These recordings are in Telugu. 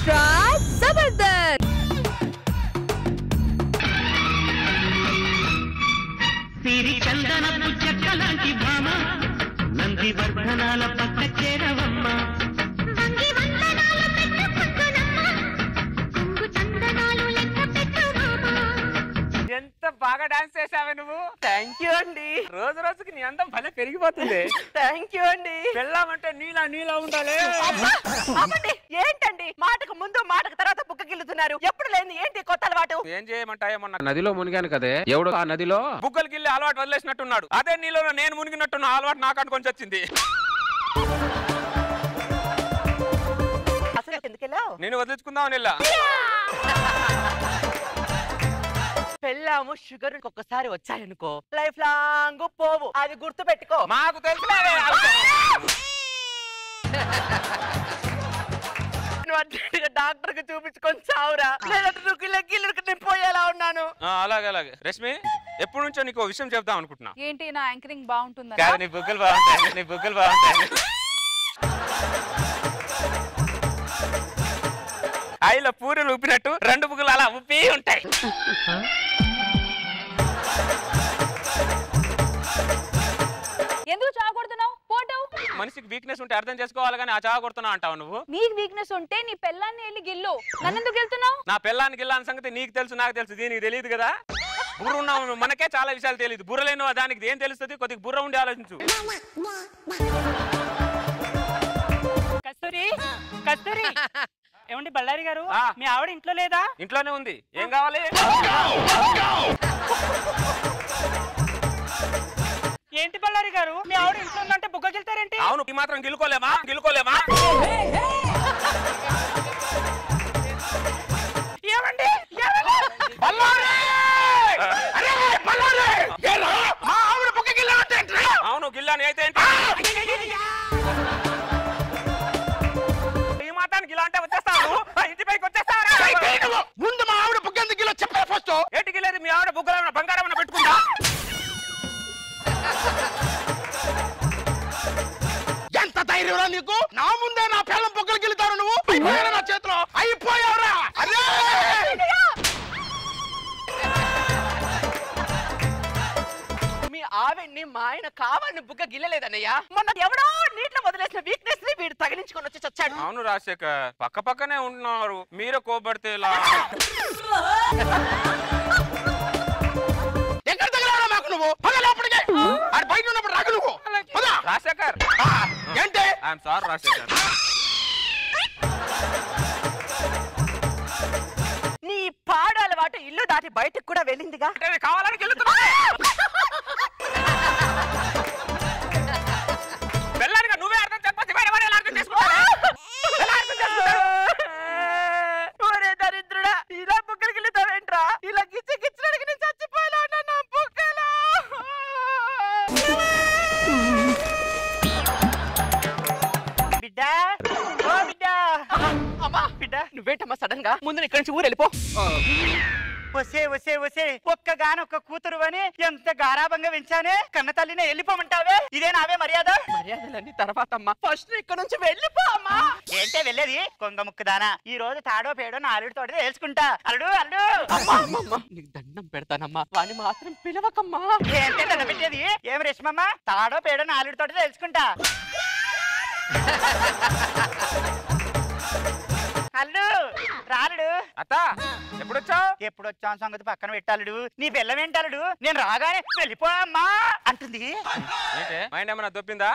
ఎక్స్ట్రా జబర్దస్త్ సిరి చందనపు చెక్కలాంటి భామ నంది వర్ధనాల పక్క చేరవమ్మ ఎంత బాగా డాన్స్ చేసావే నువ్వు. థ్యాంక్ యూ అండి. రోజు రోజుకి నీ అందం భలే పెరిగిపోతుంది. థ్యాంక్ యూ అండి. పెళ్ళామంటే నీలా ఉండాలి. ఏంటండి మాటకు ముందు మాటకు తర్వాత బుక్క గిల్లుతున్నారు? ఎప్పుడు లేని ఏంటి కొత్త అలవాటు? ఏం చేయమంటాయేమన్నా, నదిలో మునిగాను కదే, ఎవడు ఆ నదిలో బుగ్గలు గిల్లి అలవాటు వదిలేసినట్టున్నాడు. అదే నీలో నేను మునిగినట్టున్నా అలవాటు నాకు అనుకొని వచ్చింది. అసలు ఎందుకెళ్ళావు? నేను వదిలించుకుందామని వెళ్ళా. పెళ్ళాము షుగర్ ఒక్కసారి వచ్చాయనుకో లైఫ్ లాంగ్ పోవు, అది గుర్తు పెట్టుకో. మాకు తెలుసు. డాక్టర్ కి చూపించుకొని చావురా, లేదంటే నేను పోయేలా ఉన్నాను. అలాగే రష్మి, ఎప్పటి నుంచో నీకు విషయం చెప్దాం అనుకుంటున్నా. ఏంటి నా యాంకరింగ్ బాగుంటుందా? కాదు, నీ బుగ్గలు బాగుంటాయి. ఆయిలో పూరీలు ఊపినట్టు రెండు బుగ్గలు అలా ఊపి ఉంటాయి. ఎందుకు చావ కొడుతున్నావు? పోటావు. మనిషికి వీక్నెస్ ఉంటే అర్థం చేసుకోవాలి, కానీ ఆ చావ కొడుతున్నావు అంటావు నువ్వు. నీకు వీక్నెస్ ఉంటే నీ పెళ్ళాన్ని వెళ్ళి గిల్లు, నన్ను ఎందుకు గెలుతున్నావు? నా పెళ్ళానికి గిల్లాని సంగతి నీకు తెలుసు, నాకు తెలుసు, దీనికి తెలియదు కదా. బుర్ర ఉన్నావు, మనకే చాలా విషయాలు తెలియదు. బుర్ర లేని దానికి ఏం తెలుస్తుంది? కొద్దిగా బుర్ర ఉండి ఆలోచించు. కస్తూరి ఏమండి బళ్ళారి గారు, మీ ఆవిడ ఇంట్లో లేదా? ఇంట్లోనే ఉంది. ఏం కావాలి? ఏంటి బళ్ళారి గారు, మీ ఆవిడ ఇంట్లో ఉందంటే బుగ్గ గిల్తారేంటి? అవును, ఈ మాత్రం గిలుకోలేమా? ఏమండి అవును, గిల్లాని అయితే ఈ మాత్రానికి గిలా అంటే వచ్చేస్తాను. ఇంటి పైకి వచ్చేస్తాను. ముందు మా ఆవిడ బుగ్గ ఎందుకు గిలో చెప్పారు ఫస్ట్. ఏంటి గిల్లేదు? మీ ఆవిడ బుగ్గల బంగారం పెట్టుకుంటా. ఎంత ధైర్యం నీకు? నా ముందే నా పిల్లం బుగ్గలు గిలుతారు నువ్వు. నా చేతిలో అయిపోయావురా. అరే మీ ఆవిడ్ని మా ఆయన కావాలని బుగ్గ గిల్లలేదన్నయ్య. మొన్న ఎవడో నీటిలో వదిలేసిన వీక్నెస్ ని వీడు తగిలించుకొని వచ్చి చచ్చాడు. అవును రాజశేఖర్, పక్కనే ఉంటున్నారు, మీరే కోబడితే ఇలా. ఎక్కడ తగలరా మాకు నువ్వు? పద లోపలికి. ఆడు బయట ఉన్నప్పుడు రాకు నువ్వు. పద రాజశేఖర్. ఏంటి? I'm sorry Rajasekhar. నీ పాడు అలవాటు ఇల్లు దాటి బయటకు కూడా వెళ్ళిందిగా. కావాలని గెలుతున్నా. వెళ్ళాలిగా, నువ్వే అర్థం చెప్పచ్చు. అర్థం చేసుకుంటా. ఒరే దరిద్రుడా, ఇలా బుగ్గలు గిల్లుతావేంట్రా? ఇలా గిచ్చడానికి నేను చచ్చిపోయేలా ఉన్నా నా బుగ్గలు. బిడ్డా, ఓ బిడ్డా. అమ్మా బిడ్డ, నువ్వేంటమ్మా సడన్ గా? ముందు ఇక్కడి నుంచి ఊరు వెళ్ళిపో. వసే ఒక్కగానొక్క కూతురు అని ఎంత గారాభంగా పెంచానే, కన్న తల్లినే వెళ్ళిపోమంటావే? ఇదే నావే మర్యాద? మర్యాదలన్నీ తర్వాత అమ్మా, ఫస్ట్ ఇక్కడ నుంచి వెళ్ళిపో అమ్మా. ఏంటే వెళ్ళేది? కొంగ ముక్కుదానా, ఈ రోజు తాడో పేడో నాలుగు తోటి తెలుసుకుంటా. అల్లుడు నీకు దండం పెడతానమ్మా, వాడిని మాత్రం పిలవకమ్మా. ఏంటే దండ పెట్టేది? ఏం రేష్మమ్మ, తాడో పేడో నాలుగు తోటి తెలుసుకుంటా. అల్లు రాలుడు. అత్త, ఎప్పుడొచ్చావు? ఎప్పుడొచ్చాను సంగతి పక్కన పెట్టాలడు. నీ బెల్లం ఏంటాలడు? నేను రాగానే వెళ్ళిపోమ్మా అంటుంది. ఏంటే మైండ్ ఏమన్నా దొప్పిందా?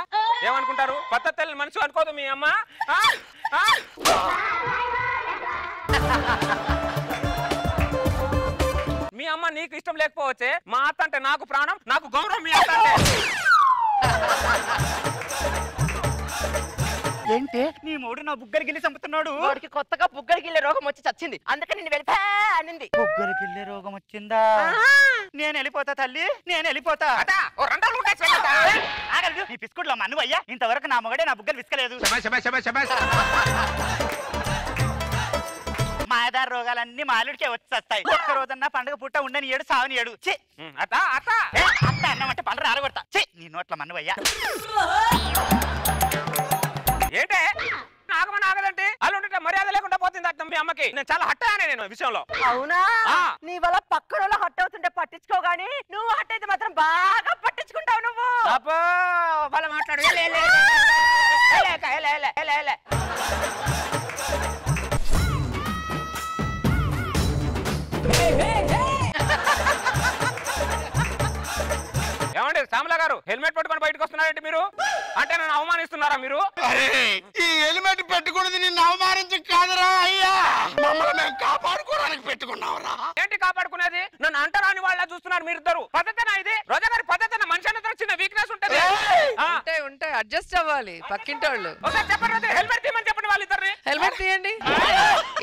ఏమనుకుంటారు? కొత్త తల్లి మనిషి అనుకోదు మీ అమ్మ. మీ అమ్మ నీకు ఇష్టం లేకపోవచ్చే, మా అత్త అంటే నాకు ప్రాణం, నాకు గౌరవం. మీ అత్త అంటే ఏంటి? నీ మూడు నా బుగ్గలు గిల్లి చంపుతున్నాడు. వాడికి కొత్తగా బుగ్గలు గిల్లే రోగం వచ్చి చచ్చింది, అందుకని నేను వెళ్ళిపా అనింది. బుగ్గలు గిల్లే రోగం వచ్చిందా? నేను వెళ్ళిపోతా తల్లి, నేను వెళ్ళిపోతా. ఆగలదు నీ బిస్కుట్లో మన్ను అయ్యా. ఇంతవరకు నా మొగడే నా బుగ్గలు విసుకలేదు. మాయదార రోగాలన్నీ మాలుడికే వచ్చేస్తాయి. ఒక్క రోజన్నా పండుగ పుట్ట ఉండని ఏడు సావని ఏడు. అత్త అన్నమంటే పళ్ళు రాలగొడతా. నీ నోట్ల మన్ను అయ్యా. ఏంటే నాగమని ఆగదంటే అల్లుంటే మర్యాద లేకుండా అయిపోతుంది అర్థం మీ అమ్మకి. నేను చాలా హట్ అయ్యాను నేను విషయంలో. అవునా? నీ వల్ల పక్కన హట్ అవుతుంటే పట్టించుకోగాని నువ్వు హట్ అయితే మాత్రం బాగా పట్టించుకుంటావు నువ్వు. వాళ్ళ మాట్లాడు. ఏమండి శ్యామల గారు, హెల్మెట్ పెట్టుకొని బయటకు వస్తున్నారంటే మీరు? అంటే నన్ను అవమానిస్తున్నారా మీరు? ఈ హెల్మెట్ పెట్టుకున్నది నిన్ను అవమానించి కాదురా అయ్యా, మమ్మల్ని మేము కాపాడుకోవడానికి పెట్టుకున్నావురా. ఏంటి కాపాడుకునేది? నన్ను అంటరాని వాళ్ళ చూస్తున్నారు మీరిద్దరు. పద్ధతేనా ఇది? రోజా గారి పద్ధతేనా? మనిషి అన్న చిన్న వీక్నెస్ ఉంటది. ఉంటే అడ్జస్ట్ అవ్వాలి పక్కింటి వాళ్ళు. చెప్పండి, హెల్మెట్ తీయమని చెప్పండి వాళ్ళిద్దరిని. హెల్మెట్ తీయండి.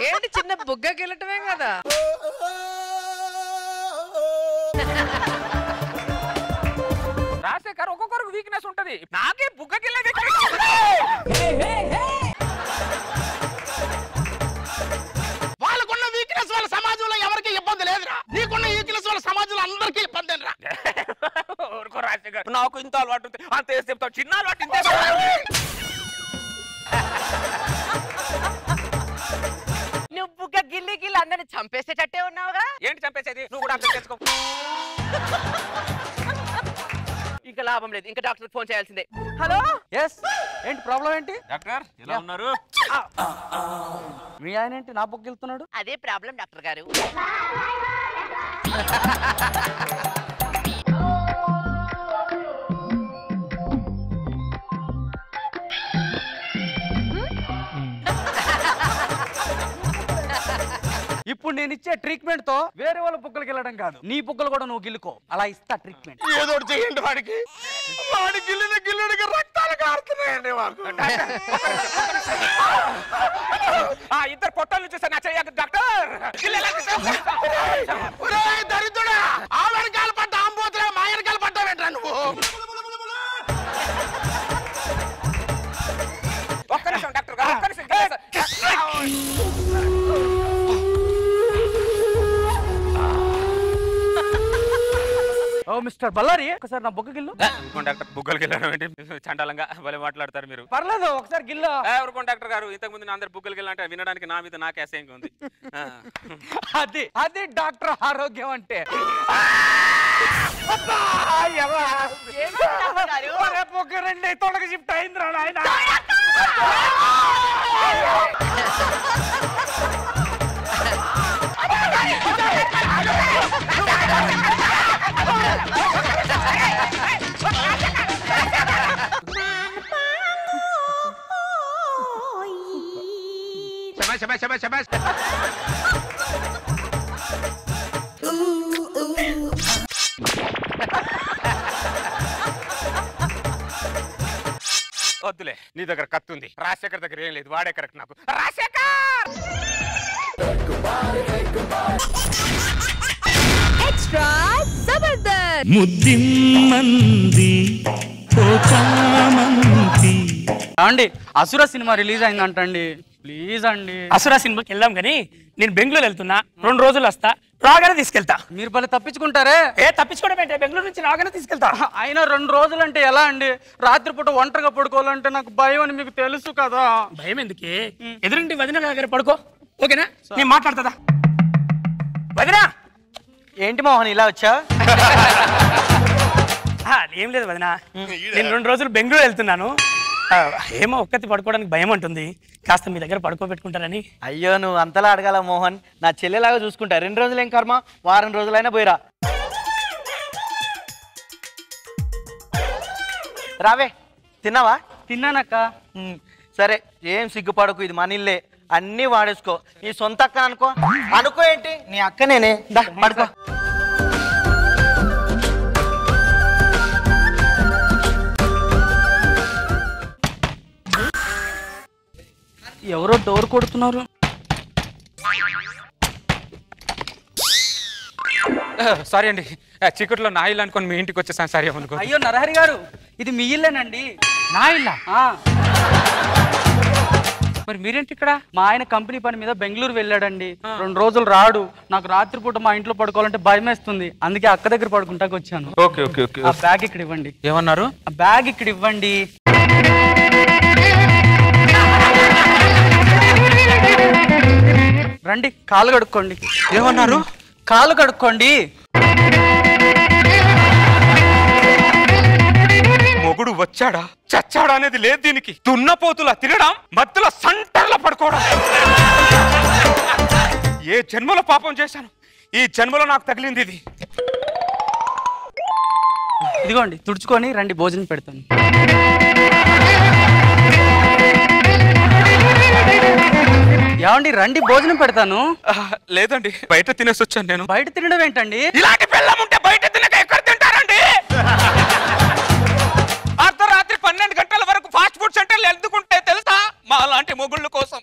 ఏంటి చిన్న బుగ్గకి వెళ్ళటమే కదా. రాజశేఖర్ ఒక్కొక్కరికి వీక్నెస్ ఉంటది. నాకే బుగ్గకిల్లే వీక్నెస్. వాళ్ళకున్న వీక్నెస్ వాళ్ళ సమాజంలో ఎవరికి ఇబ్బంది లేదురా. నీకున్న వీక్నెస్ వాళ్ళ సమాజంలో అందరికీ ఇబ్బంది రా. ఊరుకో రాజశేఖర్, నాకు ఇంత అలవాటు ఉంది అంత వేసి చెప్తావు. చిన్న అలవాటు ఇంతే. నువ్వు బుగ్గ గిల్లి గిల్లి అందరిని చంపేసేటట్టే ఉన్నావుగా. ఏంటి చంపేసేది? నువ్వు కూడా అర్థం చేసుకో. ఇంకా లాభం లేదు, ఇంకా డాక్టర్ ఫోన్ చేయాల్సిందే. హలో, ఏంటి ప్రాబ్లం ఏంటి? డాక్టర్ ఎలా ఉన్నారు? మీ ఆయన ఏంటి నా బుక్ వెళ్తున్నాడు? అదే ప్రాబ్లం డాక్టర్ గారు. ఇప్పుడు నేను ఇచ్చే ట్రీట్మెంట్ తో వేరే వాళ్ళ బుక్కలకి వెళ్ళడం కాదు, నీ బుక్కలు కూడా నువ్వు గిల్లుకో. అలా ఇస్తా ట్రీట్మెంట్. ఏదో చేయండి వాడికి. వాడి గిల్లుడికి రక్తాలు కారుతున్నాయండి మాకు. ఇద్దరు పొట్టలు చూసాను డాక్టర్. దరిద్రుడా, ఆ వెనకాల పడ్డ ఆంబోతులే మా వెనకాల పడ్డావేంట్రా నువ్వు? ఒక్క నిమిషం డాక్టర్ గారు, ఒక్క నిమిషం. ఓ మిస్టర్ బల్లారి, ఒకసారి నా బుగ్గ గిల్లు. డాక్టర్ బుగ్గలకి వెళ్ళడం ఏంటి? చండాలంగా భలే మాట్లాడతారు మీరు. పర్లేదు, ఒకసారి గిల్లు. ఎవరుకోండి డాక్టర్ గారు, ఇంతకు ముందు అందరు బుగ్గలకి వెళ్ళాలంటే వినడానికి నా మీద నాకే అసహ్యంగా ఉంది. అది డాక్టర్ ఆరోగ్యం అంటే. రండి, తొడగ షిఫ్ట్ అయింది రా నాయన. వద్దులే, నీ దగ్గర కత్తి ఉంది. రాజశేఖర్ దగ్గర ఏం లేదు, వాడే కరెక్ట్ నాకు. రాజశేఖర్ ఎక్స్ట్రా జబర్దస్త్ ముద్దిమ్మంది అండి, అసుర సినిమా రిలీజ్ అయిందంటండి. ప్లీజ్ అండి. అసురా సినిమాకి వెళ్దాం కానీ నేను బెంగళూరు వెళ్తున్నా, 2 రోజులు వస్తా, రాగానే తీసుకెళ్తా. మీరు భలే తప్పించుకుంటారే. తప్పించుకోవడం ఏంటే, బెంగళూరు నుంచి రాగానే తీసుకెళ్తా. అయినా 2 రోజులు అంటే ఎలా అండి? రాత్రిపూట ఒంటరిగా పడుకోవాలంటే నాకు భయం అని మీకు తెలుసు కదా. భయం ఎందుకే? ఎదురింటి వదిన దగ్గర పడుకో, ఓకేనా? నేను మాట్లాడుతుందా? వదినా, ఏంటి మోహన్ ఇలా వచ్చా? ఏం లేదు వదినా, నేను 2 రోజులు బెంగళూరు వెళ్తున్నాను. ఏమో ఒక్కతి పడుకోవడానికి భయం ఉంటుంది, కాస్త మీ దగ్గర పడుకోబెట్టుకుంటారని. అయ్యో, నువ్వు అంతలా అడగాల మోహన్. నా చెల్లెలాగా చూసుకుంటా. 2 రోజులు ఏం కర్మ, వారం రోజులైనా పోయిరా. రావే, తిన్నావా? తిన్నానక్క. సరే, ఏం సిగ్గుపడకు, ఇది మన ఇల్లే, అన్నీ వాడేసుకో. నీ సొంత అక్క అనుకో. అనుకో ఏంటి, నీ అక్క నేనే. పడుకో. ఎవరో డోర్ కొడుతున్నారు. సారీ అండి, చీకట్లో నా ఇల్లు అనుకోని మీ ఇంటికి వచ్చేసాను. సారీ అనుకో. అయ్యో నరహరి గారు, ఇది మీ ఇల్లేనండి. నా ఇల్లా? మరి మీరేంటి ఇక్కడ? మా ఆయన కంపెనీ పని మీద బెంగళూరు వెళ్ళాడండి. 2 రోజులు రాడు. నాకు రాత్రిపూట మా ఇంట్లో పడుకోవాలంటే భయం వేస్తుంది, అందుకే అక్క దగ్గర పడుకుంటాకి వచ్చాను. Okay okay okay. ఆ బ్యాగ్ ఇక్కడ ఇవ్వండి. ఏమన్నారు? ఆ బ్యాగ్ ఇక్కడ ఇవ్వండి. రండి కాలు కడుక్కోండి. ఏమన్నారు? కాలు కడుక్కోండి. మొగుడు వచ్చాడా చచ్చాడా అనేది లేదు దీనికి. దున్నపోతులా తిరగడం, మధ్యలో సంటర్లో పడుకోవడం. ఏ జన్మలో పాపం చేశాను, ఈ జన్మలో నాకు తగిలింది ఇది. ఇదిగోండి తుడుచుకొని రండి, భోజనం పెడతాను. ఏమండి రండి, భోజనం పెడతాను. లేదండి, బయట తినేసి వచ్చాను నేను. బయట తినడం ఏంటండి? ఇలాంటి పిల్లం ఉంటే బయట తినక ఎక్కడ తింటారండి? అర్ధరాత్రి 12 గంటల వరకు ఫాస్ట్ ఫుడ్ సెంటర్లు ఎందుకుంటే తెలుసా? మా లాంటి మొగుళ్ళ కోసం.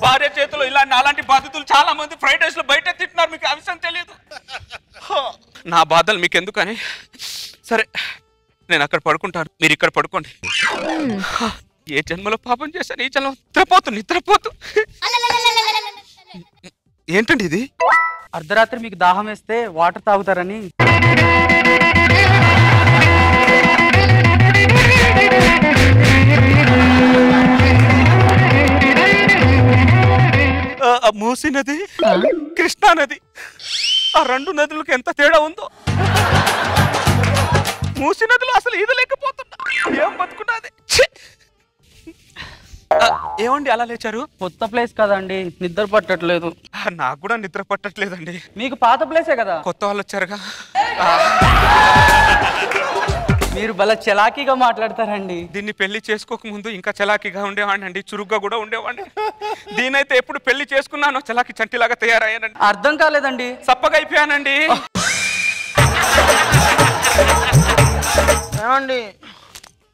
భార్య చేతిలో ఇలాంటి అలాంటి బాధితులు చాలా మంది ఫ్రైడ్ రైస్ లో బయట తింటున్నారు, మీకు ఆ విషయం తెలియదు. నా బాధలు మీకు ఎందుకని, సరే నేను అక్కడ పడుకుంటాను, మీరు ఇక్కడ పడుకోండి. ఏ జన్మలో పాపం చేశాను, ఈ జన్మ నిద్రపోతు. ఏంటండి ఇది? అర్ధరాత్రి మీకు దాహం వేస్తే వాటర్ తాగుతారని. మూసీ నది, కృష్ణా నది, ఆ 2 నదులకు ఎంత తేడా ఉందో. మూసీ నదిలో అసలు ఈదలేకపోతున్నా, ఏం బతుకున్నది. ఏమండి అలా లేచారు? కొత్త ప్లేస్ కదండి, నిద్ర పట్టట్లేదు. నాకు కూడా నిద్ర పట్టట్లేదండి. మీకు పాత ప్లేసే కదా. కొత్త వాళ్ళు వచ్చారుగా. మీరు భలే చలాకీగా మాట్లాడతారండి. దీన్ని పెళ్లి చేసుకోక ముందు ఇంకా చలాకీగా ఉండేవాడిని అండి, చురుగ్గా కూడా ఉండేవాడిని. దీనైతే ఎప్పుడు పెళ్లి చేసుకున్నానో చలాకీ చంటిలాగా తయారయ్యానండి. అర్థం కాలేదండి. సప్పగా అయిపోయానండి. ఏమండి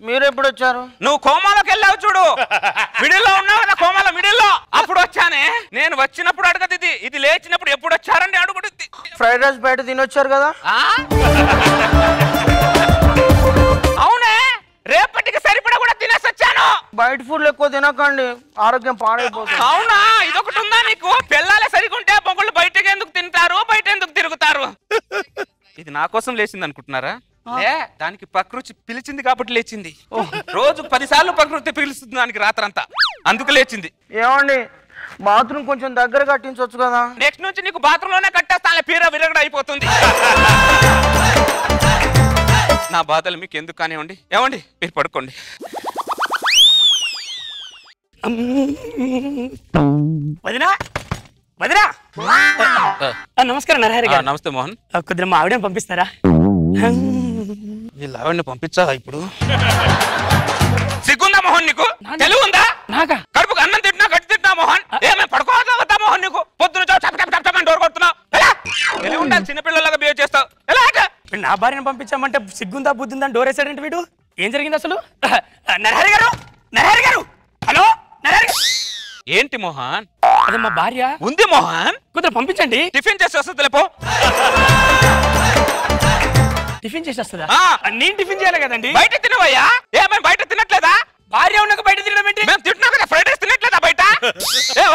మీరు ఎప్పుడు వచ్చారు? నువ్వు కోమాలోకి వెళ్ళావు చూడు, మిడిల్లో ఉన్నావు కదా, కోమాలో మిడిల్లో. అప్పుడు వచ్చానే. నేను వచ్చినప్పుడు అడగదు ఇది, ఇది లేచినప్పుడు ఎప్పుడు వచ్చారండి అడుగుతుంది. ఫ్రైడ్ రైస్ బయట తినొచ్చారు కదా. అవునే, రేపటికి సరిపడా కూడా తినేసి వచ్చాను. బయట ఫుడ్ ఎక్కువ తినకండి, ఆరోగ్యం పాడైపోతుంది. అవునా, ఇదొకటి ఉందా నీకు? పిల్లలే సరిగుంటే పొగళ్ళు బయటకి ఎందుకు తింటారు, బయట ఎందుకు తిరుగుతారు? ఇది నా కోసం లేచింది అనుకుంటున్నారా? దానికి ప్రకృతి పిలిచింది కాబట్టి లేచింది. రోజు 10 సార్లు ప్రకృతి పిలుస్తుంది దానికి రాత్రంతా, అందుకు లేచింది. ఏమండి బాత్రూమ్ కొంచెం దగ్గర కట్టించవచ్చు కదా. నెక్స్ట్ నుంచి నీకు బాత్రూమ్ లోనే కట్టేస్తాను, పీర విరగడ అయిపోతుంది. నా బాధలు మీకు ఎందుకు కానివ్వండి. ఏమండి మీరు పడుకోండి. వదినా వదినా. నమస్కారం నరహరి గారు. నమస్తే మోహన్. కొద్దిగా మా ఆవిడని పంపిస్తారా? వీళ్ళ ఆవిడని పంపించా ఇప్పుడు? సిగ్గుందా మోహన్ నీకు? తెలుగు ఉందా? నాకా? కడుపుకు అన్నం తింటున్నా గట్టి తింటున్నా మోహన్. ఏమే పడుకోవద్దా మోహన్ నీకు? పొద్దున డోర్ కొడుతున్నావు. తెలుగు ఉండాలి, చిన్నపిల్లలాగా బిహేవ్ చేస్తావు. ఎలా? నా భార్యను పంపించామంటే సిగ్గుందా బుద్ధిందా డోర్ వేసాడంటే వీడు. ఏం జరిగింది అసలు? నరహరి గారు, నరహరి గారు, హలో నరహరి. ఏంటి మోహన్? అదే మా భార్య ఉంది మోహన్, కొద్దిగా పంపించండి. టిఫిన్ చేసి వస్తుంది లేపో. టిఫిన్ చేసి వస్తుందా? నేను టిఫిన్ చేయాలి కదండి. బయట తినవయ్యా. ఏమైనా బయట తినట్లేదా? భార్య ఉన్నాక బయట తినడం ఏంటి? మేము తింటున్నాం కదా, ఫ్రైడ్ రైస్ తినట్లేదా బయట?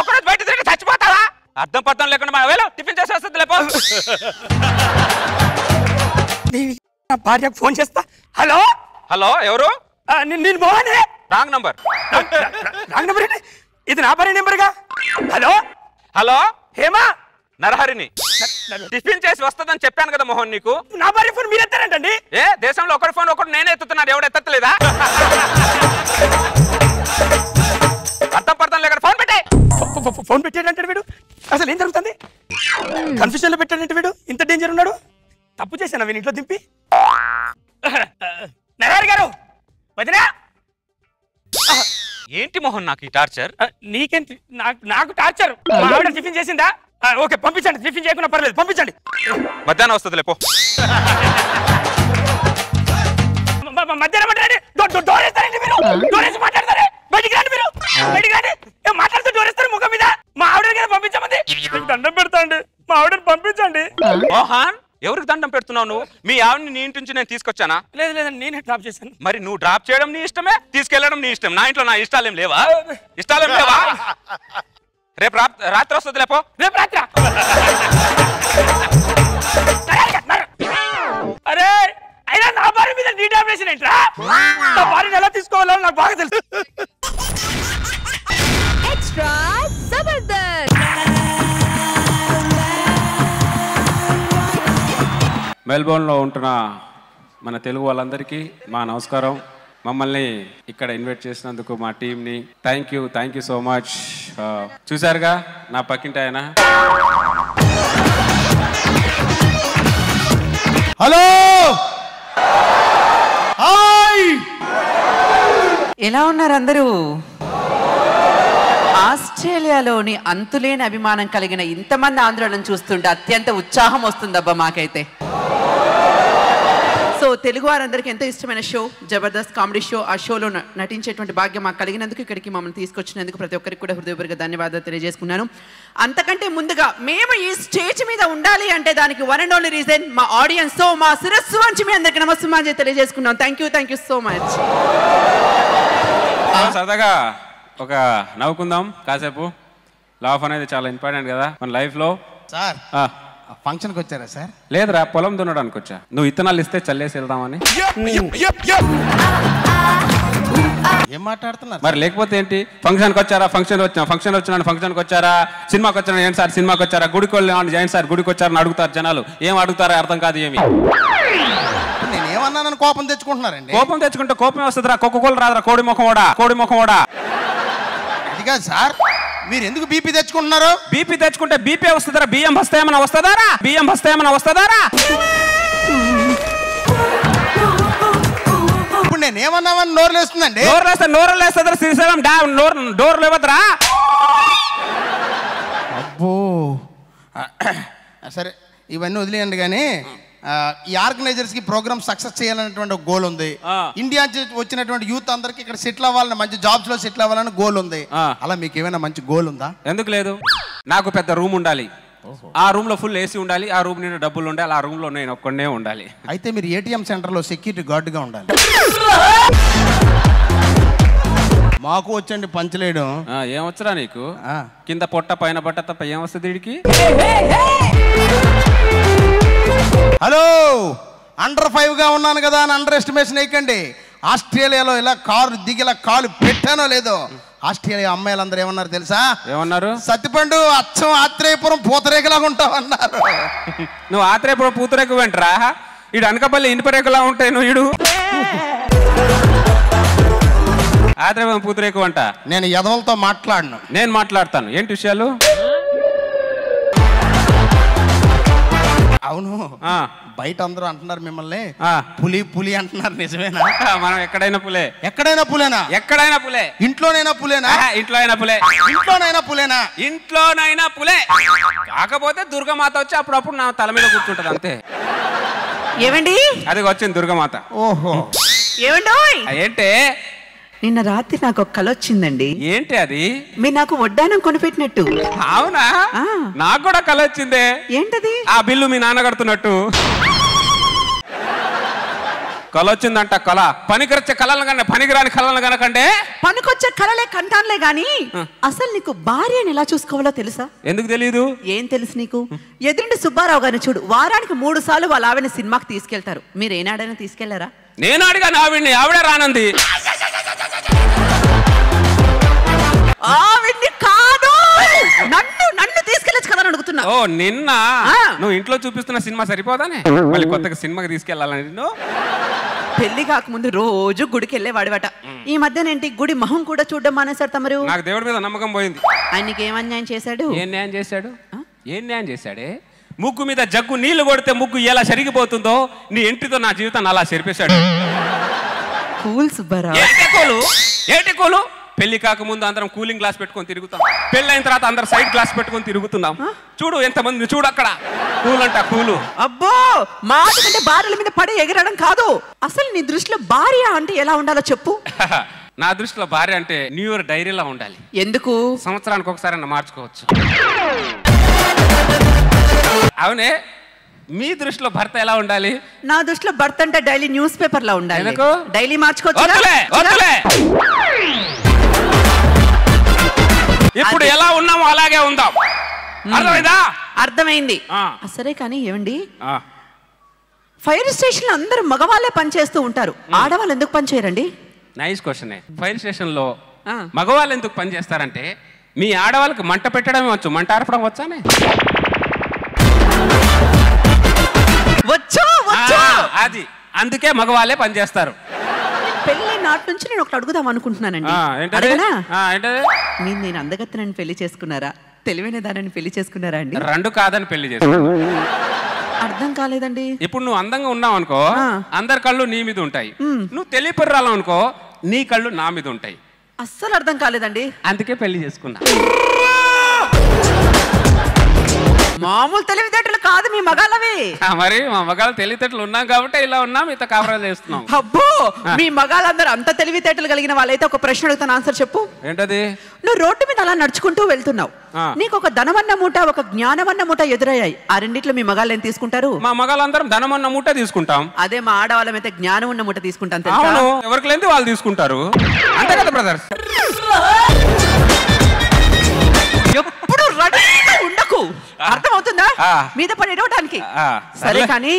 ఒకరోజు బయట తిరిగి చచ్చిపోతావా? అర్థం పర్థం లేకుండా మా వేళ టిఫిన్ చేసి వస్తుంది లేపో. నా భార్యకు ఫోన్ చేస్తా. హలో హలో, ఎవరు? నేను మోహనే. Wrong number. రాంగ్ నంబర్ ఏంటి? ఇది నా భార్య నెంబర్గా. హలో హలో, హేమా, నరహరిని. టిఫిన్ చేసి వస్తుందని చెప్పాను కదా మోహన్ నీకు. నా భార్య ఫోన్ మీరు ఎత్తారంటండి? ఏ దేశంలో ఒకటి ఫోన్ ఒకటి నేనే ఎత్తుతున్నాడు, ఎవడు ఎత్తలేదా? అర్థం పర్థం లేక ఫోన్ పెట్టే. ఫోన్ పెట్టాడంటే వీడు అసలు ఏం జరుగుతుంది? కన్ఫ్యూజన్ లో పెట్టాడంటే వీడు ఇంత డేంజర్ ఉన్నాడు. తప్పు చేశాను వీని ఇంట్లో దింపి. నరహరి గారు, వదినా. ఏంటి మోహన్ నాకు ఈ టార్చర్? నీకేంటి? నాకు టార్చర్. ఆవిడ టిఫిన్ చేసిందా? ఓకే పంపించండి, టిఫిన్ చేయకుండా పర్లేదు పంపించండి. మధ్యాహ్నం వస్తుంది లేపో. మధ్యాహ్నం మాట్లాడండి. డోర్ వేస్తారండి మీరు. డోర్ వేసి మాట్లాడతారే. బయటికి రండి మీరు, బయటికి రండి. మాట్లాడుతూ డోర్ వేస్తారు ముఖం మీద. మా ఆవిడ కదా పంపించమంది. దండం పెడతా అండి, మా ఆవిడని పంపించండి. మోహన్, ఎవరికి దండం పెడుతున్నావు నువ్వు? మీ ఆవిడని నీ ఇంటి నుంచి నేను తీసుకొచ్చానా? లేదు లేదండి, నేనే డ్రాప్ చేశాను. మరి నువ్వు డ్రాప్ చేయడం నీ ఇష్టమే, తీసుకెళ్లడం నీ ఇష్టం. నా ఇంట్లో నా ఇష్టాలేం లేవా? ఇష్టాలేం లేవా? రేపు రాత్రి వస్తుంది లేపో. రేపు రాత్రి? అరే అయినా నా భార్య మీద నీ డామినేషన్ ఏంట్రా? నా భార్యను ఎలా తీసుకోవాలో నాకు బాగా తెలుసు. ఎక్స్ట్రా మెల్బోర్న్లో ఉంటున్న మన తెలుగు వాళ్ళందరికీ మా నమస్కారం. మమ్మల్ని ఇక్కడ ఇన్వైట్ చేసినందుకు మా టీంని థ్యాంక్ యూ సో మచ్. చూసారుగా నా పక్కింటి ఆయన. హలో హాయ్, ఎలా ఉన్నారు అందరూ? ఆస్ట్రేలియాలోని అంతులేని అభిమానం కలిగిన ఇంతమంది ఆంధ్రులను చూస్తుంటే అత్యంత ఉత్సాహం వస్తుందబ్బా మాకైతే. సో తెలుగు వారందరికీ ఎంతో ఇష్టమైన షో జబర్దస్త్ కామెడీ షో. ఆ షోలో నటించేటువంటి భాగ్యం మాకు కలిగినందుకు, ఇక్కడికి మమ్మల్ని తీసుకొచ్చినందుకు ప్రతి ఒక్కరికి కూడా హృదయపూర్వక ధన్యవాదాలు తెలియజేసుకున్నాను. అంతకంటే ముందుగా మేము ఈ స్టేజ్ మీద ఉండాలి అంటే దానికి వన్ అండ్ ఓన్లీ రీజన్ మా ఆడియన్స్. సో మా శిరస్సు వంచి మీ అందరికీ నమస్సుమాంజలి తెలియజేసుకున్నాం. Thank you so much. సరదాగా ఒక నవ్వుకుందాం కాసేపు. లాఫ్ అనేది చాలా ఇంపార్టెంట్ కదా మన లైఫ్లో. సార్ ఫంక్షన్కి వచ్చారా సార్? లేదురా, పొలం దున్నడానికి వచ్చా. నువ్వు ఇత్తనాలు ఇస్తే చల్లేసి వెళ్దామని. ఏం మాట్లాడుతున్నారు మరి లేకపోతే ఏంటి? ఫంక్షన్కి వచ్చారా? ఫంక్షన్కి వచ్చినాను. ఫంక్షన్కి వచ్చారా? సినిమాకి వచ్చాను. ఏంటి సార్ సినిమాకి వచ్చారా? గుడికి వెళ్ళాను. ఏంటి సార్ గుడికి వచ్చారని అడుగుతారు జనాలు. ఏం అడుగుతారో అర్థం కాదు. ఏమి నేనేమన్నానని కోపం తెచ్చుకుంటున్నారండి? కోపం తెచ్చుకుంటే కోపం వస్తుందిరా. కోకోకోలు రాదురా. కోడి ముఖం ఓడా. అది కాదు సార్, మీరు ఎందుకు బీపీ తెచ్చుకుంటున్నారు? బీపీ తెచ్చుకుంటే బీపీ వస్తుందరా? బియ్యం బస్తా ఏమైనా వస్తుందారా? ఇప్పుడు నేనేమన్నామని నోరు లేస్తుందండి. నోరు లేస్తుందా? శ్రీశైలం డోర్ లేవద్దురా. అబ్బో సరే, ఇవన్నీ వదిలేయండి. కానీ ఈ ఆర్గనైజర్స్ కి ప్రోగ్రామ్ సక్సెస్ చేయాలనేటువంటి ఒక గోల్ ఉంది. ఇండియా వచ్చినటువంటి యూత్ అందరికి ఇక్కడ సెటిల్ అవ్వాలని, మంచి జాబ్స్ లో సెటిల్ అవ్వాలని గోల్ ఉంది. అలా మీకు ఏమైనా మంచి గోల్ ఉందా? ఎందుకు లేదు. నాకు పెద్ద రూమ్ ఉండాలి. ఆ రూమ్ లో ఫుల్ ఏసీ ఉండాలి. ఆ రూమ్ నిండా డబ్బులు ఉండాలి. ఆ రూమ్ లో నేను ఒక్కడే ఉండాలి. అయితే మీరు ఏటీఎం సెంటర్ లో సెక్యూరిటీ గార్డ్ గా ఉండాలి. మాకు వచ్చండి పంచలేయడం. ఏమొచ్చరా నీకు? కింద పొట్ట పైన బట్ట తప్ప ఏం వస్తుంది వీడికి? హలో, అండర్ 5 గా ఉన్నాను కదా అని అండర్ ఎస్టిమేషన్ వేయకండి. ఆస్ట్రేలియాలో ఇలా కారు దిగిలా కాలు పెట్టానో లేదో, ఆస్ట్రేలియా అమ్మాయిలందరూ ఏమన్నారు తెలుసా? ఏమన్నారు? సత్తిపండు అచ్చం ఆత్రేయపురం పూతరేకలాగా ఉంటావు అన్నారు. నువ్వు ఆత్రేయపురం పూతరేకు వెంటరా? ఇడు అనకపల్లి ఇనుపరేకులా ఉంటాయి. నువ్వు ఇడు ఆత్రేయపురం పూతరేకు అంట. నేను యదవలతో మాట్లాడను. నేను మాట్లాడతాను. ఏంటి విషయాలు? అవును, బయట అందరూ అంటున్నారు మిమ్మల్ని పులి అంటున్నారు. నిజమేనా? మనం ఎక్కడైనా పులే. ఎక్కడైనా పులేనా? ఎక్కడైనా పులే. ఇంట్లోనైనా పులేనా? ఇంట్లోనైనా పులే. కాకపోతే దుర్గమాత వచ్చి అప్పుడప్పుడు నా తల మీద కూర్చుంటది అంతే. ఏమండి? అది వచ్చింది దుర్గమాత. ఓహో, ఏమండి? ఏంటే? నిన్న రాత్రి నాకు ఒక కల వచ్చిందండి. ఏంటి అది? మీరు నాకు వడ్డానం కొనిపెట్టినట్టు. అవునా? నాకు కూడా కల వచ్చిందే. ఏంటది? ఆ బిల్లు మీ నాన్న కడుతున్నట్టు కల వచ్చిందంట. కళ పనికొచ్చే కళలను కన్నా పనికిరాని కళలను కనకంటే. పనికొచ్చే కళలే కంటానులే గాని అసలు నీకు భార్యని ఎలా చూసుకోవాలో తెలుసా? ఎందుకు తెలియదు? ఏం తెలుసు నీకు? ఎదురుండి సుబ్బారావు గారిని చూడు, వారానికి 3 సార్లు వాళ్ళ ఆవిడని సినిమాకి తీసుకెళ్తారు. మీరు ఏనాడైనా తీసుకెళ్లారా? నేను అడిగాను ఆవిడ్ని, ఆవిడే రానంది. ఆవిడ్ని కాదు, నన్ను తీసుకెళ్ళచ్చు కదా అని అడుగుతున్నా. ఓ నిన్న నువ్వు ఇంట్లో చూపిస్తున్న సినిమా సరిపోదానే మళ్ళీ కొత్తగా సినిమాకి తీసుకెళ్లాలని? నిన్ను పెళ్లి కాకముందు రోజు గుడికి వెళ్ళేవాడివట. ఈ మధ్యనేంటి గుడి మొహం కూడా చూడడం మానేశాడు తమరు? నాకు దేవుడి మీద నమ్మకం పోయింది. ఆయనకి ఏం అన్యాయం చేశాడు? ఏం న్యాయం చేశాడే? ముగ్గు మీద జగ్గు నీళ్లు కొడితే ముగ్గు ఎలా సరిగిపోతుందో నీ ఇంటితో నా జీవితాన్ని అలా సరిపేశాడు. కూల్ సుబ్బారావు. ఏంటి కూలు? పెళ్లి కాకముందు అందరం కూలింగ్ గ్లాస్ పెట్టుకొని తిరుగుతాం. పెళ్ళైన తర్వాత అందరం సైడ్ గ్లాస్ పెట్టుకొని తిరుగుతున్నాం. చూడు ఎంతమంది, చూడు అక్కడ కూల్ అంట కూలు. అబ్బో, మాట కంటే భార్యల మీద పడి ఎగరడం కాదు. అసలు నీ దృష్టిలో భార్య అంటే ఎలా ఉండాలో చెప్పు. నా దృష్టిలో భార్య అంటే న్యూ ఇయర్ డైరీలా ఉండాలి. ఎందుకు? సంవత్సరానికి ఒకసారి అన్న మార్చుకోవచ్చు. అవునే, మీ దృష్టిలో భర్త ఎలా ఉండాలి? నా దృష్టిలో భర్త అంటే డైలీ న్యూస్ పేపర్ లా ఉండాలి. డైలీ మార్చుకోవచ్చు. ఇప్పుడు ఎలా ఉన్నామో అలాగే ఉందాం. అర్థమైందా? అర్థమైంది. సరే కానీ ఏమండి, ఫైర్ స్టేషన్ లో అందరూ మగవాళ్ళే పనిచేస్తూ ఉంటారు, ఆడవాళ్ళు ఎందుకు పని చేయరండి? Nice question. ఫైర్ స్టేషన్ లో మగవాళ్ళు ఎందుకు పని చేస్తారంటే మీ ఆడవాళ్ళకి మంట పెట్టడమే వచ్చు, మంట ఆర్పడం వచ్చానే? వచ్చు అది అందుకే మగవాళ్ళే పనిచేస్తారు. పెళ్లి నాటి నుంచి నేను ఒకటి అడుగుదాం అనుకుంటున్నానండి. నేను అందగత్తెనని పెళ్లి చేసుకున్నారా, తెలివైన దానిని పెళ్లి చేసుకున్నారా అండి? రెండు కాదని పెళ్లి చేసుకున్నా. అర్థం కాలేదండి. ఇప్పుడు నువ్వు అందంగా ఉన్నావు అనుకో, అందరి కళ్ళు నీ మీద ఉంటాయి. నువ్వు తెలియపర్రాలు అనుకో, నీ కళ్ళు నా మీద ఉంటాయి. అస్సలు అర్థం కాలేదండి. అందుకే పెళ్లి చేసుకున్నా. మామూలు తెలివితేటలు కాదు మీ మగాళ్ళవి. మరి మా మగాళ్ళు తెలివితేటలు ఉన్నాం కాబట్టి ఇలా ఉన్నాం, ఇంత కాపురాలు చేస్తున్నాం. అబ్బో, మీ మగాళ్ళందరూ అంత తెలివితేటలు కలిగిన వాళ్ళైతే ఒక ప్రశ్న అడుగుతాను, ఆన్సర్ చెప్పు. ఏంటది? నువ్వు రోడ్డు మీద అలా నడుచుకుంటూ వెళ్తున్నావు, నీకు ఒక ధనమన్న మూట, ఒక జ్ఞానమన్న మూట ఎదురయ్యాయి. ఆ రెండిట్లో మీ మగాళ్ళు ఏం తీసుకుంటారు? మా మగాళ్ళందరం ధనమన్న మూట తీసుకుంటాం. అదే మా ఆడవాళ్ళం అయితే జ్ఞానం ఉన్న మూట తీసుకుంటాం. అవును, ఎవరికి లేని వాళ్ళు తీసుకుంటారు. అంతే కదా బ్రదర్స్? ఎప్పుడు రెడీగా ఉండకు, అర్థమవుతుందా? మీద పడి ఎడవడానికి. సరే కానీ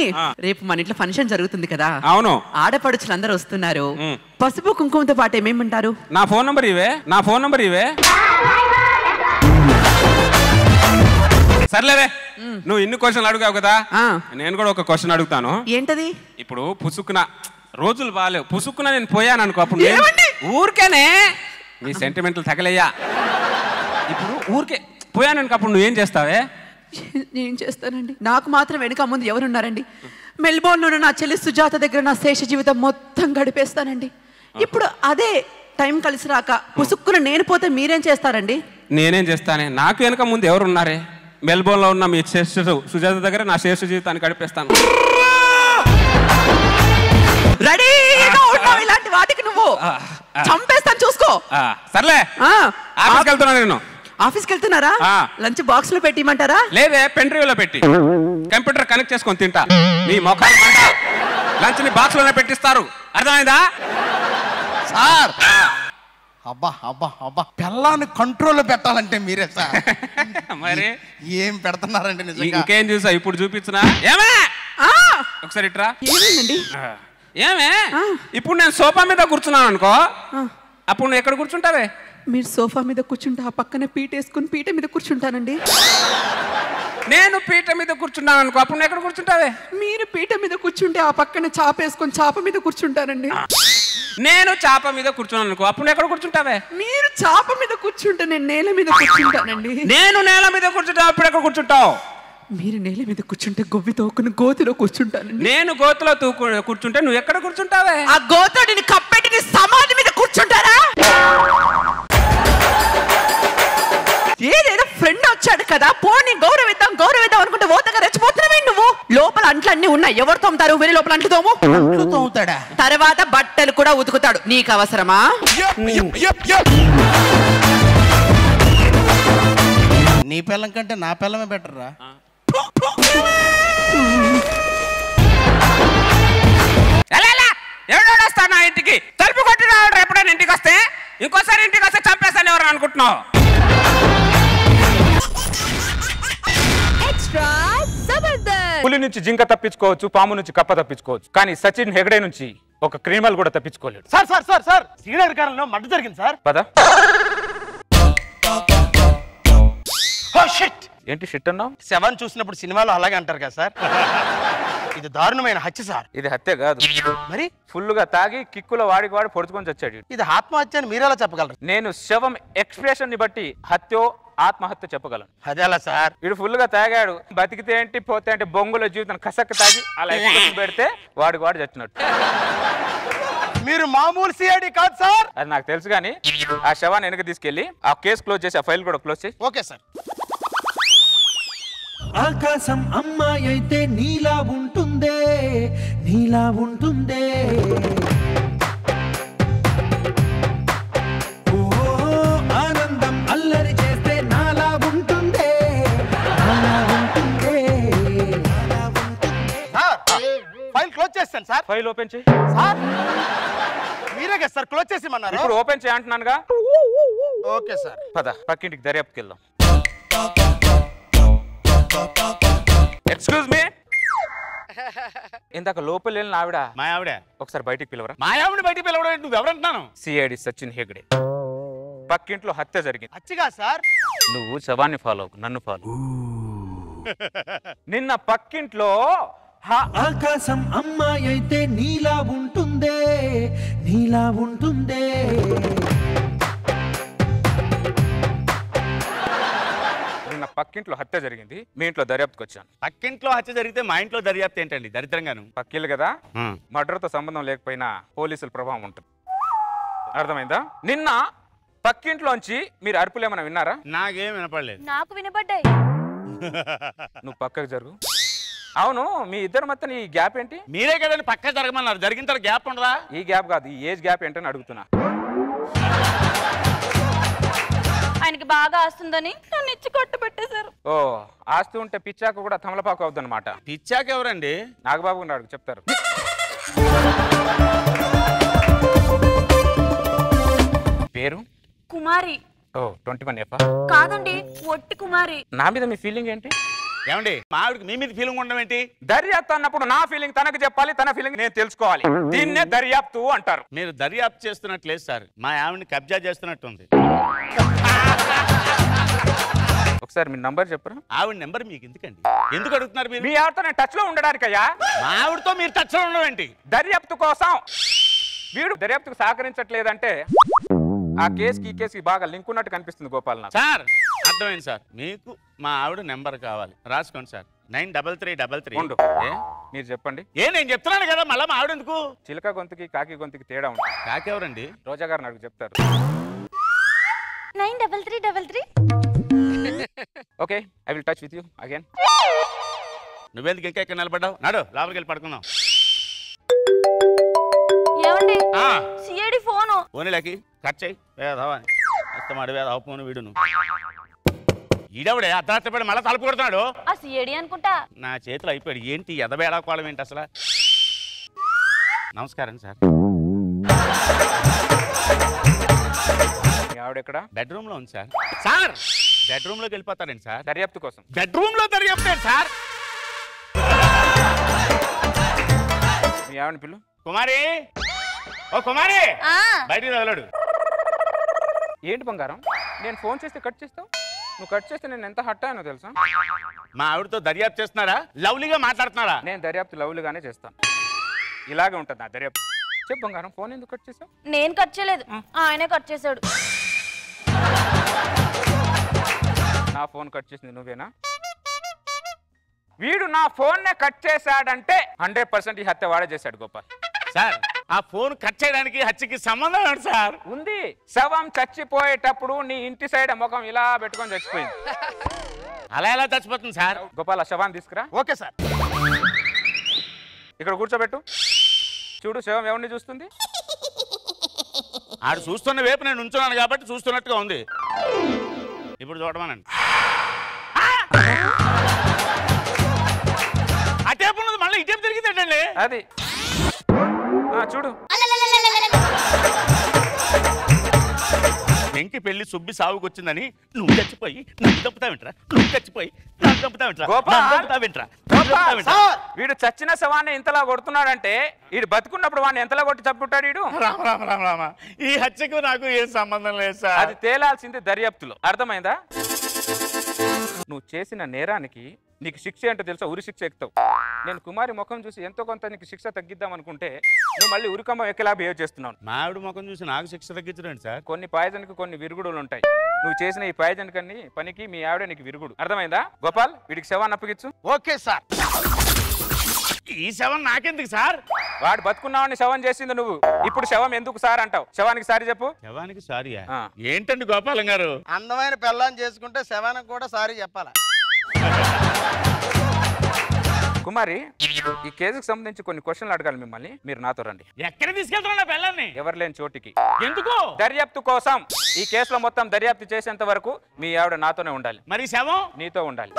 రేపు మన ఇంట్లో ఫంక్షన్ జరుగుతుంది కదా. అవును. ఆడపడుచులు అందరూ వస్తున్నారు. పసుపు కుంకుమతో పాటు ఏమేమంటారు? నా ఫోన్ నంబర్ ఇవే, నా ఫోన్ నంబర్ ఇవే. సర్లేవే, నువ్వు ఇన్ని క్వశ్చన్లు అడుగుతావు కదా, నేను కూడా ఒక క్వశ్చన్ అడుగుతాను. ఏంటది? ఇప్పుడు పుసుక్కున రోజులు బాగాలేవు, పుసుక్కున నేను పోయాను అనుకో, అప్పుడు ఊరికేనే నీ సెంటిమెంట్లు తగలయ్యా. ఇప్పుడు ఊరికే పోయాను అనుకో, అప్పుడు నువ్వేం చేస్తావే? నేను చేస్తానండి. నాకు మాత్రం వెనుక ముందు ఎవరున్నారండి? మెల్బోర్న్లో నా చెల్లి సుజాత దగ్గర నా శేష జీవితం మొత్తం గడిపేస్తానండి. ఇప్పుడు అదే టైం కలిసి రాక పుసుక్కున నేను పోతే మీరేం చేస్తారండి? నేనేం చేస్తానే, నాకు వెనుక ముందు ఎవరు ఉన్నారే? మెల్బోర్న్లో ఉన్న మీ శేష సుజాత దగ్గర నా శేష జీవితాన్ని గడిపేస్తాను. రెడీగా ఉన్నావు ఇలాంటి వాటికి, నువ్వు చంపేస్తాను చూసుకో. సర్లే, ఆఫీస్కి వెళ్తున్నా. నేను ఆఫీస్కి వెళ్తున్నారా? లంచ్ బాక్స్ లో పెట్టిమంటారా? లేదే, పెన్ డ్రైవ్లో పెట్టి కంప్యూటర్ కనెక్ట్ చేసుకొని తింటా. నీ మొఖాలు లంచ్ ని బాక్స్ లోనే పెట్టిస్తారు, అర్థమైందా? సార్ అబ్బా అబ్బా అబ్బా, పిల్లాన్ని కంట్రోల్లో పెట్టాలంటే మీరే సార్. మరి ఏం పెడుతున్నారండి నిజంగా. ఇంకేం చూసా, ఇప్పుడు చూపించునా? ఏమే ఒకసారి ఇట్రా. ఏమే ఇప్పుడు నేను సోఫా మీద కూర్చున్నాను అనుకో, అప్పుడు నువ్వు ఎక్కడ కూర్చుంటావే? మీరు సోఫా మీద కూర్చుంటే ఆ పక్కన పీట వేసుకుని పీట మీద కూర్చుంటానండి. నేను పీట మీద కూర్చున్నాను అనుకో, అప్పుడు నువ్వు ఎక్కడ కూర్చుంటావే? మీరు పీట మీద కూర్చుంటే ఆ పక్కన చాప వేసుకొని చాప మీద కూర్చుంటానండి. నేను చాప మీద కూర్చున్నాను అనుకో, అప్పుడు నువ్వు ఎక్కడ కూర్చుంటావే? మీరు చాప మీద కూర్చుంటే నేను నేల మీద కూర్చుంటానండి. నేను నేల మీద కూర్చుంటా, అప్పుడు ఎక్కడ కూర్చుంటావు? మీరు నేల మీద కూర్చుంటే గొవ్వి తోకుని గోతిలో కూర్చుంటానండి. నేను గోతిలో కూర్చుంటే నువ్వు ఎక్కడ కూర్చుంటావే? ఆ గోతుడిని కప్పెట్టి సమాధి మీద కూర్చుంటారా? ఏదైనా ఫ్రెండ్ వచ్చాడు కదా, పోనీ గౌరవిద్దాం గౌరవిద్దాం అనుకుంటే ఓతగా రెచ్చిపోతున్నావే నువ్వు. లోపల అంట్లు అన్ని ఉన్నాయి, ఎవరు తోముతారు? వేరే లోపల అంట్లు తోముతాడా, తర్వాత బట్టలు కూడా ఉతుకుతాడు. నీకు అవసరమా? నీ పిల్లం కంటే నా పిల్లమే బెటర్ రా. ఎవడో వస్తా నా ఇంటికి, తలుపు కొట్టి రావడం. ఎప్పుడైనా ఇంటికి వస్తే, ఇంకోసారి ఇంటికి వస్తే చంపేస్తాను ఎవరు అనుకుంటున్నావు? పులి నుంచి జింక తప్పించుకోవచ్చు, పాము నుంచి కప్ప తప్పించుకోవచ్చు, కానీ సచిన్ హెగడే నుంచి ఒక క్రిమినల్ కూడా తప్పించుకోలేడు. Sir sir sir sir Srinagar కాలంలో మర్డర్ జరిగింది సార్. పదా ఏంటి షిట్ అన్నావు? శవాన్ని చూసినప్పుడు సినిమాలో అలాగే అంటారు కదా సార్. ఇది దారుణమైన హత్య సార్. ఇది హత్య కాదు, మరి ఫుల్ గా తాగి కిక్కులో వాడికి వాడి పొడుచుకొని చచ్చాడు. ఇది ఆత్మహత్య అని మీరెలా చెప్పగలరు? నేను శవం ఎక్స్ప్రెషన్ ని బట్టి హత్యో ఆత్మహత్య చెప్పగలను. అదేలా సార్? వీడు ఫుల్ గా తాగాడు, బతికితే ఏంటి పోతే అంటే బొంగుల జీవితం కసక్కి తాగి అలా ఎక్స్ప్రెషన్ పెడితే వాడికి వాడు చచ్చినట్టు. మీరు మామూలు సిఐడి కాదు సార్. అది నాకు తెలుసు, కానీ ఆ శవాన్ని వెనక తీసుకెళ్లి ఆ కేసు క్లోజ్ చేసి ఆ ఫైల్ కూడా క్లోజ్ చేసి. Okay sir. ఆకాశం అమ్మాయి అయితే నీలా ఉంటుందే, నీలా ఉంటుందే. ఓ ఆనందం అల్లరి చేస్తే నాలా ఉంటుందే, నాలా ఉంటుందే. ఫైల్ క్లోజ్ చేస్తాను సార్. ఫైల్ ఓపెన్ చేయి సార్. మీరే కదా సార్ క్లోజ్ చేసేమన్నారు. ఇప్పుడు ఓపెన్ చేయంటున్నానుగా. Okay sir. పద పక్కింటికి దర్యాప్తుకి వెళ్దాం. ఎక్స్క్యూజ్ మీ, ఇందాక లోపల వెళ్ళిన ఆవిడ మా ఆవిడ ఒకసారి బయటికి పిలవరా? మా ఆవిడ బయటికి పిలవడం నువ్వు ఎవరంటున్నాను? సిఐడి సచిన్ హెగ్డే. పక్కింట్లో హత్య జరిగింది. హత్యగా సార్? నువ్వు శవాన్ని ఫాలో అవ్వకు, నన్ను ఫాలో. నిన్న పక్కింట్లో ఆకాశం అమ్మాయి అయితే నీలా ఉంటుందే, నీలా ఉంటుందే. నిన్న పక్కింట్లో హత్య జరిగింది, మీ ఇంట్లో దర్యాప్తుకు వచ్చాను. పక్కింట్లో హత్య జరిగితే మా ఇంట్లో దర్యాప్తు ఏంటండి? దరిద్రంగాను. పక్కిళ్ళు కదా, మర్డర్తో సంబంధం లేకపోయినా పోలీసుల ప్రభావం ఉంటుంది. అర్థమైందా? నిన్న పక్కింట్లోంచి మీరు అరుపులు ఏమైనా విన్నారా? నాకేం వినపడలేదు. నాకు వినపడ్డాయి. నువ్వు పక్కకు జరుగు. అవును, మీ ఇద్దరు మధ్య ఈ గ్యాప్ ఏంటి? మీరే కదండి పక్క జరగమన్నారు. జరిగిన తర్వాత గ్యాప్ ఉండదా? ఈ గ్యాప్ కాదు, ఈ ఏజ్ గ్యాప్ ఏంటని అడుగుతున్నా. ఆయనకి బాగా ఆస్తుందని నన్ను ఇచ్చి కొట్టబెట్టేశారు. ఓ, ఆస్తి ఉంటే పిచ్చాక కూడా తమలపాకు అవుద్ది అనమాట. పిచ్చాక ఎవరండి? నాగబాబు ఉన్నాడు, చెప్తారు. పేరు కుమారి. ఓ, 21F? కాదండి, ఒట్టి కుమారి. నా మీద మీ ఫీలింగ్ ఏంటి? ఏమండి మా ఆవిడకి మీ మీద ఫీలింగ్ ఉండడం ఏంటి? దర్యాప్తు అన్నప్పుడు నా ఫీలింగ్ తనకు చెప్పాలి, తన ఫీలింగ్ నేను తెలుసుకోవాలి. దీన్నే దర్యాప్తు అంటారు. మీరు దర్యాప్తు చేస్తున్నట్లేదు సార్, మా ఆవిడని కబ్జా చేస్తున్నట్టుంది. ఒకసారి మీ నంబర్ చెప్పరా? ఆవిడ నెంబర్ మీకు ఎందుకండి? ఎందుకు అడుగుతున్నారు మీరు? మీ ఆవిడతో నేను టచ్ లో ఉండడానికయ్యా. మా ఆవిడతో మీరు టచ్ లో ఉండడం ఏంటి? దర్యాప్తు కోసం. వీడు దర్యాప్తుకు సహకరించట్లేదంటే ఆ కేసుకి ఈ కేసుకి బాగా లింక్ ఉన్నట్టు కనిపిస్తుంది గోపాల్ నాకు. సార్ అర్థమైంది సార్, మీకు మా ఆవిడ నెంబర్ కావాలి, రాసుకోండి సార్. 93333. ఉండు, మీరు చెప్పండి. నేను చెప్తున్నాను కదా, మళ్ళీ మా ఆవిడ ఎందుకు? చిలక గొంతుకి కాకి గొంతుకి తేడా ఉంది. కాకి ఎవరండి? రోజా గారు నాకు చెప్తారు. 93333. Okay, I will touch with you again. నువ్వెందుకు ఇంకా ఇక్కడ నిలబడ్డావు? నాడు లోపలికి వెళ్ళి పడుకుందాం. ఏమండి, సిఐడి ఫోను. ఫోన్లకి కట్ చేయి. వేదవని ఇష్టమాడు వేద ఫోన్ వీడును. ఈడవుడే అర్ధరాత్రిపడి మళ్ళీ తలుపు కొడుతున్నాడు. ఆ సిఐడి అనుకుంటా. నా చేతులు అయిపోయాడు. ఏంటి ఎదబేడా కోళం ఏంటి అసలు? నమస్కారం సార్. ఆవిడ ఎక్కడ? బెడ్రూమ్ లో ఉంది సార్. సార్ బెడ్రూమ్ లోకి వెళ్ళిపోతారండి సార్ దర్యాప్తు కోసం. బెడ్రూమ్ లో దర్యాప్తు సార్. మీ ఆవిడ పిల్లు. కుమారి, ఓ కుమారి, బయటికి తగలడు. ఏంటి బంగారం, నేను ఫోన్ చేస్తే కట్ చేస్తావు? నువ్వు కట్ చేస్తే నేను ఎంత హట్ అయ్యానో తెలుసా? మా ఆవిడతో దర్యాప్తు చేస్తున్నారా? లవ్లీగా మాట్లాడుతున్నారా? నేను దర్యాప్తు లవ్లీగానే చేస్తాను. ఇలాగే ఉంటుంది నా దర్యాప్తు. చెప్పు బంగారం, ఫోన్ ఎందుకు కట్ చేసావు? నేను కట్ చేయలేదు, ఆయనే కట్ చేశాడు. నా ఫోన్ కట్ చేసింది నువ్వేనా? వీడు నా ఫోన్ నే కట్ చేశాడంటే 100% ఈ హత్య వాడే చేశాడు గోపాల్. సార్ ఆ ఫోన్ కట్ చేయడానికి హత్యకి సంబంధం ఏంటి సార్? ఉంది. శవం చచ్చిపోయేటప్పుడు నీ ఇంటి సైడ్ ముఖం ఇలా పెట్టుకొని చచ్చిపోయింది. అలా ఎలా చచ్చిపోతుంది సార్? గోపాల్, ఆ శవాన్ని తీసుకురా. Okay sir. ఇక్కడ కూర్చోబెట్టు. చూడు, శవం ఎవరిని చూస్తుంది? ఆడు చూస్తున్న వైపు నేను ఉంచున్నాను కాబట్టి చూస్తున్నట్టుగా ఉంది. ఇప్పుడు చూడమనండి. అటేపు ఉన్నది మళ్ళీ ఇటేపు తిరిగిందండి. అది చూడు. వెంకి పెళ్లి సుబ్బి సాగుకు వచ్చిందని నువ్వు చచ్చిపోయి నన్ను చంపుతావింట్రా, నువ్వు చచ్చిపోయి నన్ను చంపుతావింట్రా. వీడు చచ్చిన శవాన్ని ఇంతలా కొడుతున్నాడంటే వీడు బతుకున్నప్పుడు వాడిని ఎంతలా కొట్టి చంపుతాడు వీడు? రామ, ఈ హత్యకు నాకు ఏం సంబంధం లేదు సార్. అది తేలాల్సింది దర్యాప్తులో. అర్థమైందా? నువ్వు చేసిన నేరానికి నీకు శిక్ష ఏంటో తెలుసా? ఉరి శిక్ష ఎక్కుతావు. నేను కుమారి ముఖం చూసి ఎంతో కొంత నీకు శిక్ష తగ్గిద్దాం అనుకుంటే నువ్వు మళ్ళీ ఉరికమ్మ ఎక్కలా బిహేవ్ చేస్తున్నావు. మా ఆవిడ ముఖం చూసి నాకు శిక్ష తగ్గించడం సార్? కొన్ని పాయిజన్కి కొన్ని విరుగుడులు ఉంటాయి. నువ్వు చేసిన ఈ పాయిజన్ కన్ని పనికి మీ ఆవిడ నీకు విరుగుడు. అర్థమైందా గోపాల్? వీడికి శవాన్ని అప్పగించు. Okay sir. ఈ శవం నాకెందుకు సార్? వాడు బతుకున్నావని శవం చేసింది నువ్వు. ఇప్పుడు శవం ఎందుకు సార్ అంటావు? శవానికి సారీ చెప్పు. శవానికి సారీయా? ఏంటండి గోపాలం గారు? అందమైన పెళ్ళాన్ని చేసుకుంటే శవానికి కూడా సారీ చెప్పాలా? కుమారి, ఈ కేసుకు సంబంధించి కొన్ని క్వశ్చన్లు అడగాలి మిమ్మల్ని. మీరు నాతో రండి. ఎక్కడ తీసుకెళ్తున్నా పిల్లల్ని? ఎవరు లేని చోటికి. ఎందుకు? దర్యాప్తు కోసం. ఈ కేసులో మొత్తం దర్యాప్తు చేసేంత వరకు మీ ఆవిడ నాతోనే ఉండాలి. మరి శవం నీతో ఉండాలి.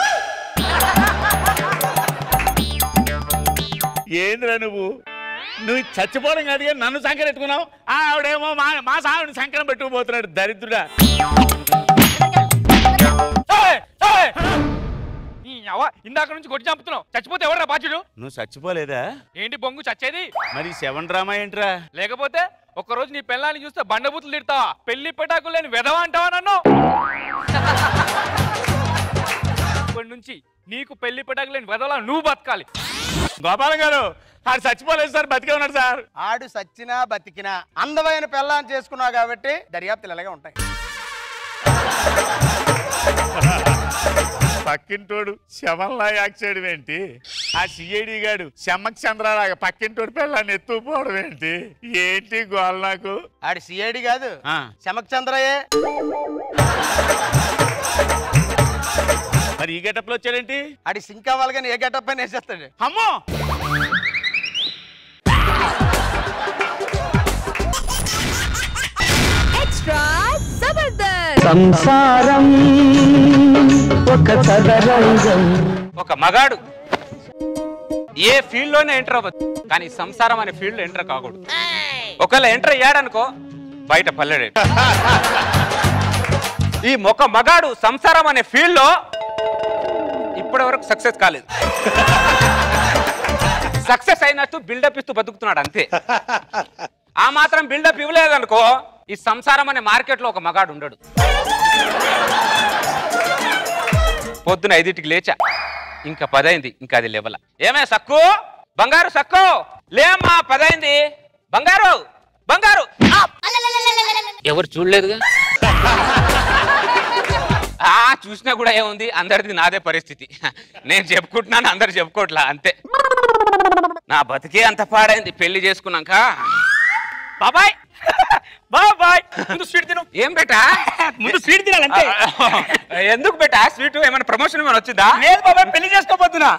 ఏంద్రా నువ్వు చచ్చిపోవడం కాదు, నన్ను సంకరం పెట్టుకున్నావు. ఆవిడేమో మా సావిని సంకరం పెట్టుకుపోతున్నాడు దరిద్రుడా. ఇందాక నుంచి కొట్టి చంపుతున్నావు. చచ్చిపోతే ఎవరా బాధ్యుడు? నువ్వు చచ్చిపోలేదా? ఏంటి బొంగు చచ్చేది? మరి శవం డ్రామా ఏంట్రా? లేకపోతే ఒక్కరోజు నీ పెళ్ళాన్ని చూస్తే బండబూతులు తిడతావా? పెళ్లి పెటాకులు లేని వెధవా అంటావా నన్ను? ఇప్పటి నుంచి నీకు పెళ్లి పెటాకులు లేని వెధవలా నువ్వు బతకాలి. గోపాలం గారు ఆడు చచ్చిపోలేదు సార్, బతికే ఉన్నాడు సార్. ఆడు సచ్చినా బతికినా అందమైన పెళ్ళాన్ని చేసుకున్నావు కాబట్టి దర్యాప్తులు ఇలాగే ఉంటాయి. పక్కింటోడు శవంలా యాక్ట్ చేయడం ఏంటి? ఆ సిఐడి గాడు శమ్మక్ చంద్రలాగా పక్కింటోడు పెళ్ళాన్ని ఎత్తుకుపోవడం ఏంటి? ఏంటి గోల్ నాకు? ఆడి సిఐడి కాదు, శమక్ చంద్రయే. మరి ఈ గెటప్ లో వచ్చాడేంటి? ఆడి సింక్ అవ్వాలి కానీ ఏ గెటప్ అని వేసేస్తాడు. అమ్మో సంసారం ఒక చదరంగం. ఒక మగాడు ఏ ఫీల్డ్ లోనే ఎంటర్ అవ్వచ్చు, కానీ సంసారం అనే ఫీల్డ్ లో ఎంటర్ కాకూడదు. ఒకవేళ ఎంటర్ అయ్యాడనుకో బయట పల్లెడే. ఈ ఒక మగాడు సంసారం అనే ఫీల్డ్ లో ఇప్పటి వరకు సక్సెస్ కాలేదు. సక్సెస్ అయినట్టు బిల్డప్ ఇస్తూ బతుకుతున్నాడు అంతే. ఆ మాత్రం బిల్డప్ ఇవ్వలేదనుకో ఈ సంసారం అనే మార్కెట్ లో ఒక మగాడు ఉండడు. పొద్దున 5ంటికి లేచా, ఇంకా 10 అయింది, ఇంకా అది లేవల. ఏమే సక్కు, బంగారు సక్కు లేమ్మా, 10 అయింది, బంగారు బంగారు. ఎవరు చూడలేదుగా. చూసినా కూడా ఏముంది, అందరిది నాదే పరిస్థితి. నేను చెప్పుకుంటున్నాను, అందరు చెప్పుకోవట్లా అంతే. నా బతికే అంత పాడైంది పెళ్లి చేసుకున్నాక. బాబాయ్ బాబాయ్ ముందు స్వీట్ తిను. ఏం బేటా? ముందు స్వీట్ తినాలంటే. ఎందుకు బేటా స్వీట్? ఏమైనా ప్రమోషన్ ఏమైనా వచ్చిందా? లేదు బాబాయ్, పెళ్లి చేసుకోబోతున్నా.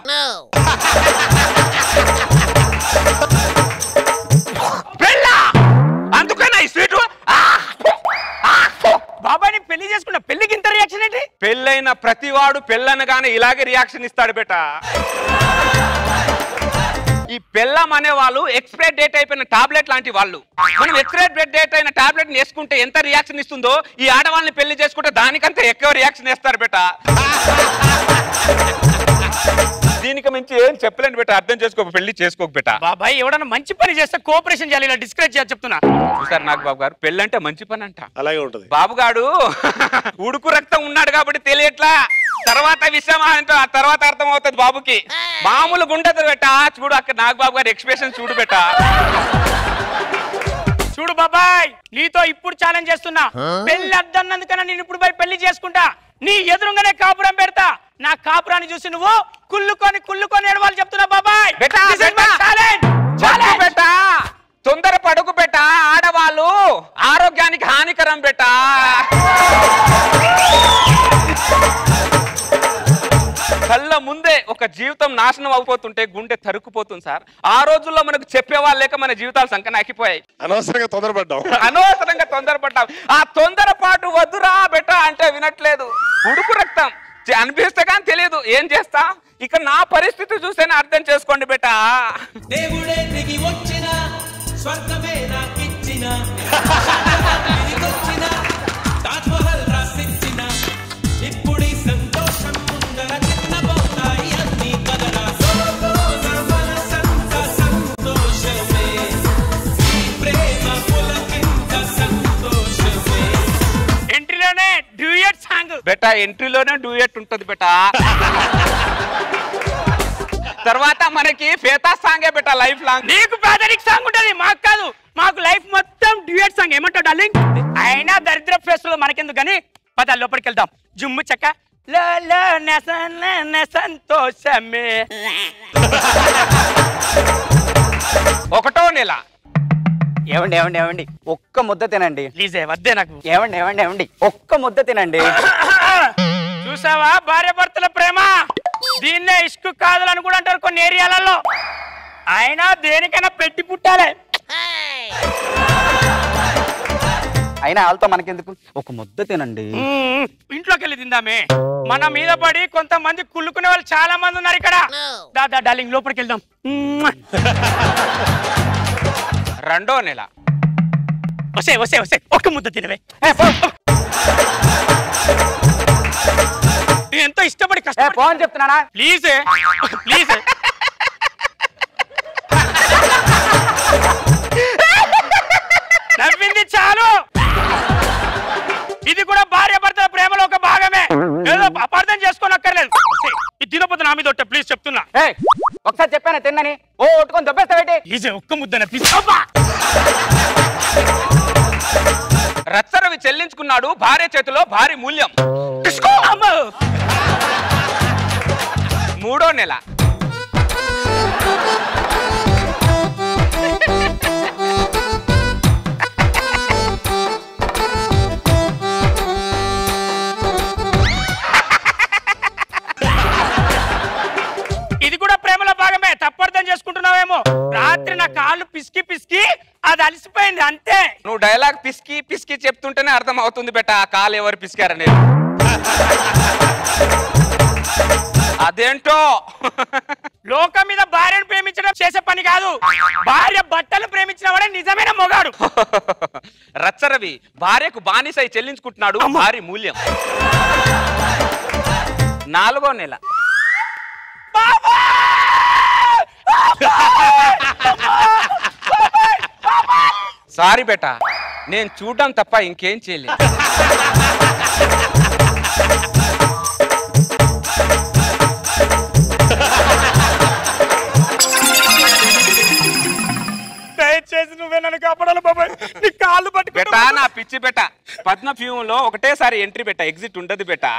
పెళ్ళా? అందుకనా ఈ స్వీట్? బాబాయ్ నీ పెళ్లి చేసుకున్నా, పెళ్లికి ఇంత రియాక్షన్ ఏంటి? పెళ్ళైన ప్రతివాడు పెళ్ళనగానే ఇలాగే రియాక్షన్ ఇస్తాడు బేటా. ఈ పెళ్ళం అనే వాళ్ళు ఎక్స్పైర్ డేట్ అయిపోయిన టాబ్లెట్ లాంటి వాళ్ళు. మనం ఎక్స్పైర్ డేట్ అయిన టాబ్లెట్ వేసుకుంటే ఎంత రియాక్షన్ ఇస్తుందో, ఈ ఆడవాళ్ళని పెళ్లి చేసుకుంటే దానికంటే ఎక్కువ రియాక్షన్ ఇస్తారు బేటా. దీనికి మించి ఏం చెప్పలేను బేటా, అర్థం చేసుకో, పెళ్లి చేసుకోక బేటా. బాబాయ్ ఎవడన్నా మంచి పని చేస్తే కోఆపరేషన్ చేయాలి, ఇలా డిస్కరేజ్ చేయాలి చెప్తున్నా. చూసారు నాకు బాబు గారు, పెళ్ళి అంటే మంచి పని అంట. అలాగే ఉంటది. బాబుగాడు ఉడుకు రక్తం ఉన్నాడు కాబట్టి తెలియట్లా, తర్వాత విషయం అంటే ఆ తర్వాత అర్థం అవుతుంది బాబుకి. మామూలు గుండదు బెట్ట. చూడు అక్కడ నాగబాబు గారి ఎక్స్ప్రెషన్ చూడు బెట్ట. చూడు బాబాయ్, నీతో ఇప్పుడు ఛాలెంజ్ చేస్తున్నా. పెళ్లి అద్దన్నందుకన్నా నేను ఇప్పుడు పోయి పెళ్లి చేసుకుంటా, నీ ఎదురుగానే కాపురం పెడతా. నా కాపురాన్ని చూసి నువ్వు కుళ్ళుకొని ఏడవాలి చెప్తున్నా బాబాయ్. తొందర పడుకు బెట్ట, ఆడవాళ్ళు ఆరోగ్యానికి హానికరం బెట్ట. కళ్ళ ముందే ఒక జీవితం నాశనం అయిపోతుంటే గుండె తరుక్కుపోతుంది సార్. ఆ రోజుల్లో మనకు చెప్పేవాళ్ళు లేక మన జీవితాలు సంకనాకిపోయాయి. అనవసరంగా తొందరపడ్డాం. ఆ తొందరపాటు వద్దురా బెట్ట అంటే వినట్లేదు. ఉడుకు రక్తం అనిపిస్తే కానీ తెలియదు, ఏం చేస్తా. ఇక నా పరిస్థితి చూసేనే అర్థం చేసుకోండి బెట్ట. దేవుడే దిగి వచ్చిన స్వర్గమే నాకిచ్చిన తాజ్మహల్ రాసిచ్చిన ఇప్పుడు సంతోషం ముందర చిన్నబోతాయి అన్ని కదరా. సంతోషమే ఈ ప్రేమ పులకింత సంతోషమే. ఎంట్రీలోనే డ్యూయట్ సాంగ్ బెట్ట, ఎంట్రీలోనే డ్యూయట్ ఉంటది బెట్ట. తర్వాత మనకి పేతా సాంగే బెట్ట లైఫ్ లాంగ్. నీకు పేదరిక్ సాంగ్ ఉంటది, మాకు కాదు. మాకు లైఫ్ మొత్తం డ్యూయట్ సాంగ్. ఏమంటావు డార్లింగ్? అయినా దరిద్ర ఫేస్ లో మనకెందుకు కానీ పద లోపలికి వెళ్దాం. జుమ్ము చక్క సంతోషమే. 1వ నెల. ఏమండి ఒక్క ముద్ద తినండి ప్లీజ్. వద్దే నాకు. ఏమండి ఒక్క ముద్ద తినండి. చూసావా భార్య భర్తల ప్రేమ? దీన్నే ఇష్కు కాదులని కూడా అంటారు కొన్ని ఏరియాలలో. అయినా దేనికైనా పెట్టి పుట్టాలి. అయినా వాళ్ళతో మనకెందుకు, ఒక ముద్ద తినండి. ఇంట్లోకి వెళ్ళి తిందామే. మన మీద పడి కొంతమంది కుళ్ళుకునే వాళ్ళు చాలా మంది ఉన్నారు ఇక్కడ. దాదా డార్లింగ్ లోపలికి వెళ్దాం. 2వ నెల. వస్తే ఒక్క ముద్ద తినవే. ఎంతో ఇష్టపడి ఫోన్ చెప్తున్నానా? ప్లీజ్. నవ్వింది చాలు. ఇది కూడా భార్య భర్తల ప్రేమలో ఒక భాగమే. ఏదో అపార్థం చేసుకోనక్కర్లేదు. ఇది తినపోతే నా మీద ప్లీజ్ చెప్తున్నా. ఒకసారి చెప్పాను ఏందని ఓ ఒట్టుకొని దొబ్బేస్తావేంటి ఈజీ ఒక్క ముద్దన రచ్చరవి చెల్లించుకున్నాడు భార్య చేతిలో భారీ మూల్యం. మూడో నెల. ఇది కూడా ప్రేమలో భాగమే, తప్పర్థం చేసుకుంటున్నావేమో. రాత్రి నా కాళ్ళు పిసికి పిసికి అది అలసిపోయింది అంతే. నువ్వు డైలాగ్ పిసికి పిసికి చెప్తుంటేనే అర్థం అవుతుంది బెట ఆ కాలు ఎవరు పిసికారని. అదేంటో లోకం మీద భార్యను ప్రేమించడం చేసే పని కాదు, భార్య బట్టలు ప్రేమించిన వాడే నిజమైన మొగాడు. రచ్చరవి భార్యకు బానిసై చెల్లించుకుంటున్నాడు భారీ మూల్యం. నాలుగో నెల. సారీ బేటా, నేను చూడడం తప్ప ఇంకేం చేయలేదు. దయచేసి నువ్వే నన్ను కాపాడాలి బాబాయ్, నీ కాళ్ళు పట్టుకు. బేటా నా పిచ్చి బేటా, పద్మ ఫ్యూమ్ లో ఒకటేసారి ఎంట్రీ బేటా, ఎగ్జిట్ ఉండదు బేటా.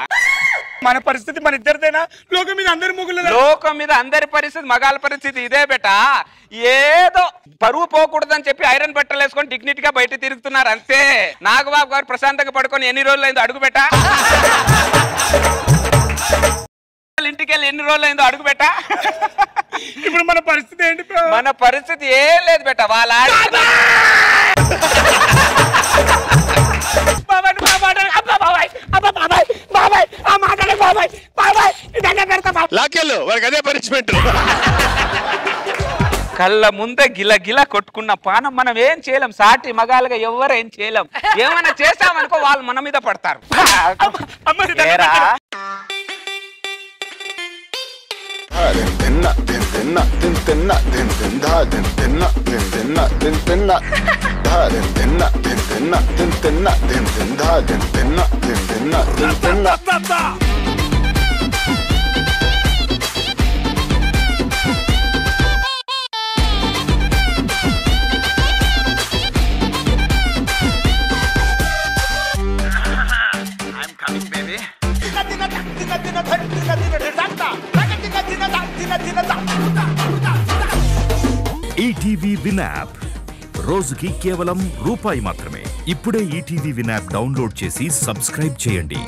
మన పరిస్థితి మన ఇద్దరిదేనా? లోకం మీద అందరి ముగ్గులు, లోకం మీద అందరి పరిస్థితి, మగాళ్ళ పరిస్థితి ఇదే బేటా. ఏదో పరువు పోకూడదని చెప్పి ఐరన్ బట్టలు వేసుకొని డిగ్నిటీ గా బయట తిరుగుతున్నారు అంతే. నాగబాబు గారు ప్రశాంతంగా పడుకొని ఎన్ని రోజులు అయిందో అడుగు బేటా. ఇంటికి వెళ్ళి ఎన్ని రోజులు అయిందో అడుగు బేటా. ఇప్పుడు మన పరిస్థితి ఏంటి? మన పరిస్థితి ఏం లేదు బేటా, వాళ్ళ లాకెళ్ళు వాడికి అదే పనిష్మెంట్. కళ్ళ ముందే గిల గిల కొట్టుకున్న పానం మనం ఏం చేయలేం. సాటి మగాలుగా ఎవరు ఏం చేయలేం. ఏమైనా చేసామనుకో వాళ్ళు మన మీద పడతారు. ఈటీవీ విన్ యాప్ రోజుకి కేవలం రూపాయి మాత్రమే. ఇప్పుడే ఈటీవీ విన్ యాప్ డౌన్లోడ్ చేసి సబ్స్క్రైబ్ చేయండి.